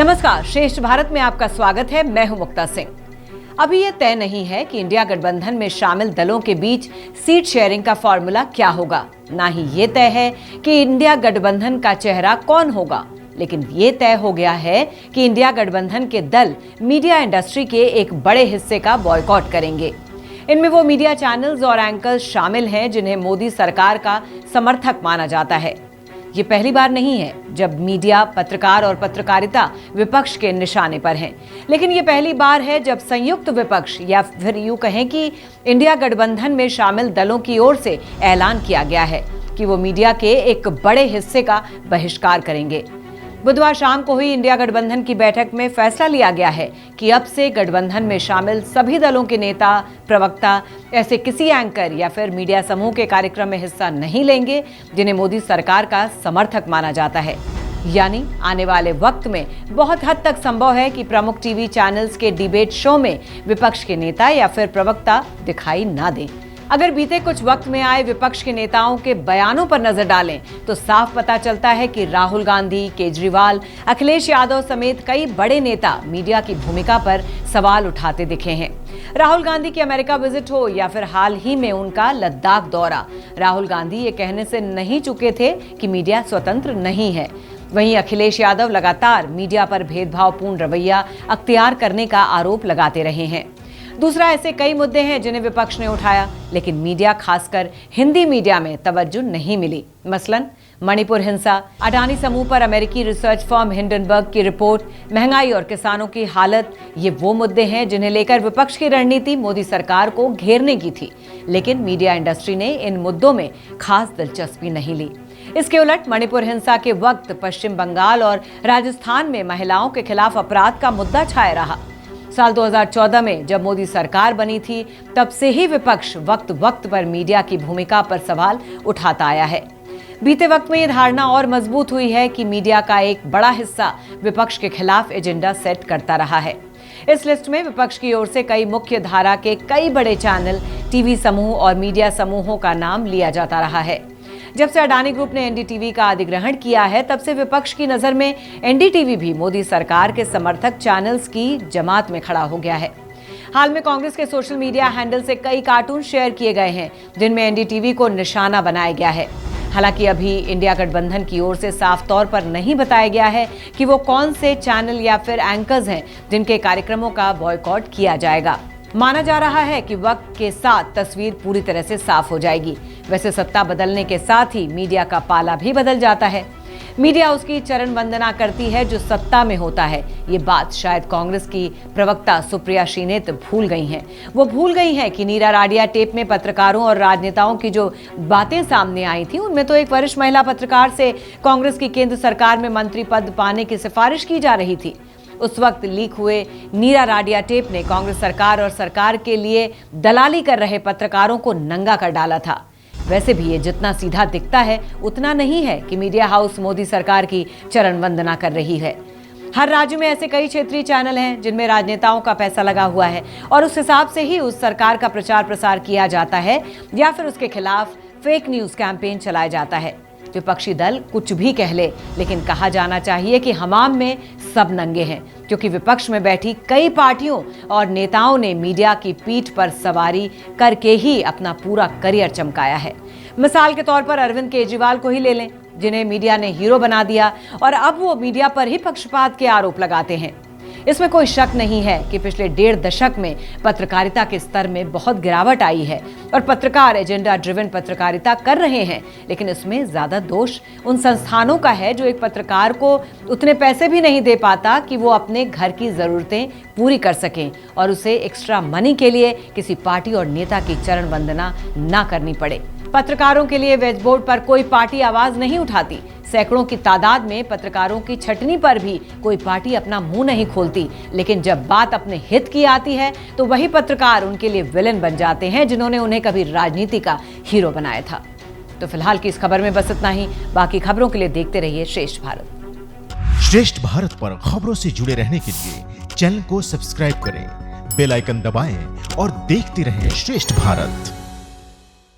नमस्कार, श्रेष्ठ भारत में आपका स्वागत है। मैं हूं मुक्ता सिंह। अभी यह तय नहीं है कि इंडिया गठबंधन में शामिल दलों के बीच सीट शेयरिंग का फॉर्मूला क्या होगा। ना ही ये तय है कि इंडिया गठबंधन का चेहरा कौन होगा। लेकिन ये तय हो गया है कि इंडिया गठबंधन के दल मीडिया इंडस्ट्री के एक बड़े हिस्से का बॉयकॉट करेंगे। इनमें वो मीडिया चैनल्स और एंकर्स शामिल हैं जिन्हें मोदी सरकार का समर्थक माना जाता है। ये पहली बार नहीं है जब मीडिया, पत्रकार और पत्रकारिता विपक्ष के निशाने पर हैं। लेकिन ये पहली बार है जब संयुक्त विपक्ष या फिर यूं कहें कि इंडिया गठबंधन में शामिल दलों की ओर से ऐलान किया गया है कि वो मीडिया के एक बड़े हिस्से का बहिष्कार करेंगे। बुधवार शाम को हुई इंडिया गठबंधन की बैठक में फैसला लिया गया है कि अब से गठबंधन में शामिल सभी दलों के नेता, प्रवक्ता ऐसे किसी एंकर या फिर मीडिया समूह के कार्यक्रम में हिस्सा नहीं लेंगे जिन्हें मोदी सरकार का समर्थक माना जाता है। यानी आने वाले वक्त में बहुत हद तक संभव है कि प्रमुख टीवी चैनल्स के डिबेट शो में विपक्ष के नेता या फिर प्रवक्ता दिखाई ना दें। अगर बीते कुछ वक्त में आए विपक्ष के नेताओं के बयानों पर नजर डालें तो साफ पता चलता है कि राहुल गांधी, केजरीवाल, अखिलेश यादव समेत कई बड़े नेता मीडिया की भूमिका पर सवाल उठाते दिखे हैं। राहुल गांधी की अमेरिका विजिट हो या फिर हाल ही में उनका लद्दाख दौरा, राहुल गांधी ये कहने से नहीं चुके थे कि मीडिया स्वतंत्र नहीं है। वहीं अखिलेश यादव लगातार मीडिया पर भेदभावपूर्ण रवैया अख्तियार करने का आरोप लगाते रहे हैं। दूसरा, ऐसे कई मुद्दे हैं जिन्हें विपक्ष ने उठाया लेकिन मीडिया, खासकर हिंदी मीडिया में तवज्जो नहीं मिली। मसलन मणिपुर हिंसा, अडानी समूह पर अमेरिकी रिसर्च फर्म हिंडनबर्ग की रिपोर्ट, महंगाई और किसानों की हालत। ये वो मुद्दे हैं जिन्हें लेकर विपक्ष की रणनीति मोदी सरकार को घेरने की थी। लेकिन मीडिया इंडस्ट्री ने इन मुद्दों में खास दिलचस्पी नहीं ली। इसके उलट मणिपुर हिंसा के वक्त पश्चिम बंगाल और राजस्थान में महिलाओं के खिलाफ अपराध का मुद्दा छाया रहा। साल 2014 में जब मोदी सरकार बनी थी तब से ही विपक्ष वक्त वक्त पर मीडिया की भूमिका पर सवाल उठाता आया है। बीते वक्त में ये धारणा और मजबूत हुई है कि मीडिया का एक बड़ा हिस्सा विपक्ष के खिलाफ एजेंडा सेट करता रहा है। इस लिस्ट में विपक्ष की ओर से कई मुख्य धारा के कई बड़े चैनल, टीवी समूह और मीडिया समूहों का नाम लिया जाता रहा है। जब से अडानी ग्रुप ने एनडीटीवी का अधिग्रहण किया है तब से विपक्ष की नजर में एनडीटीवी भी मोदी सरकार के समर्थक चैनल्स की जमात में खड़ा हो गया है। हाल में कांग्रेस के सोशल मीडिया हैंडल से कई कार्टून शेयर किए गए हैं जिनमें एनडीटीवी को निशाना बनाया गया है। हालांकि अभी इंडिया गठबंधन की ओर से साफ तौर पर नहीं बताया गया है कि वो कौन से चैनल या फिर एंकर्स हैं जिनके कार्यक्रमों का बॉयकॉट किया जाएगा। माना जा रहा है कि वक्त के साथ तस्वीर पूरी तरह से साफ हो जाएगी। वैसे सत्ता बदलने के साथ ही मीडिया का पाला भी बदल जाता है। मीडिया उसकी चरण वंदना करती है जो सत्ता में होता है। ये बात शायद कांग्रेस की प्रवक्ता सुप्रिया श्रीनेत भूल गई हैं। वो भूल गई हैं कि नीरा राडिया टेप में पत्रकारों और राजनेताओं की जो बातें सामने आई थी उनमें तो एक वरिष्ठ महिला पत्रकार से कांग्रेस की केंद्र सरकार में मंत्री पद पाने की सिफारिश की जा रही थी। उस वक्त लीक हुए नीरा राडिया टेप ने कांग्रेस सरकार और सरकार के लिए दलाली कर रहे पत्रकारों को नंगा कर डाला था। वैसे भी ये जितना सीधा दिखता है उतना नहीं है कि मीडिया हाउस मोदी सरकार की चरण वंदना कर रही है। हर राज्य में ऐसे कई क्षेत्रीय चैनल हैं जिनमें राजनेताओं का पैसा लगा हुआ है और उस हिसाब से ही उस सरकार का प्रचार प्रसार किया जाता है या फिर उसके खिलाफ फेक न्यूज कैंपेन चलाया जाता है। विपक्षी दल कुछ भी कह ले, लेकिन कहा जाना चाहिए कि हमाम में सब नंगे हैं, क्योंकि विपक्ष में बैठी कई पार्टियों और नेताओं ने मीडिया की पीठ पर सवारी करके ही अपना पूरा करियर चमकाया है। मिसाल के तौर पर अरविंद केजरीवाल को ही ले लें, जिन्हें मीडिया ने हीरो बना दिया और अब वो मीडिया पर ही पक्षपात के आरोप लगाते हैं। इसमें कोई शक नहीं है कि पिछले 1.5 दशक में पत्रकारिता के स्तर में बहुत गिरावट आई है और पत्रकार एजेंडा ड्रिवन पत्रकारिता कर रहे हैं। लेकिन इसमें ज्यादा दोष उन संस्थानों का है जो एक पत्रकार को उतने पैसे भी नहीं दे पाता कि वो अपने घर की जरूरतें पूरी कर सकें और उसे एक्स्ट्रा मनी के लिए किसी पार्टी और नेता की चरण वंदना ना करनी पड़े। पत्रकारों के लिए वेज बोर्ड पर कोई पार्टी आवाज नहीं उठाती। सैकड़ों की तादाद में पत्रकारों की छटनी पर भी कोई पार्टी अपना मुंह नहीं खोलती। लेकिन जब बात अपने हित की आती है तो वही पत्रकार उनके लिए विलेन बन जाते हैं जिन्होंने उन्हें कभी राजनीति का हीरो बनाया था। तो फिलहाल की इस खबर में बस इतना ही। बाकी खबरों के लिए देखते रहिए श्रेष्ठ भारत। श्रेष्ठ भारत पर खबरों से जुड़े रहने के लिए चैनल को सब्सक्राइब करें, बेल आइकन दबाएं और देखते रहें श्रेष्ठ भारत।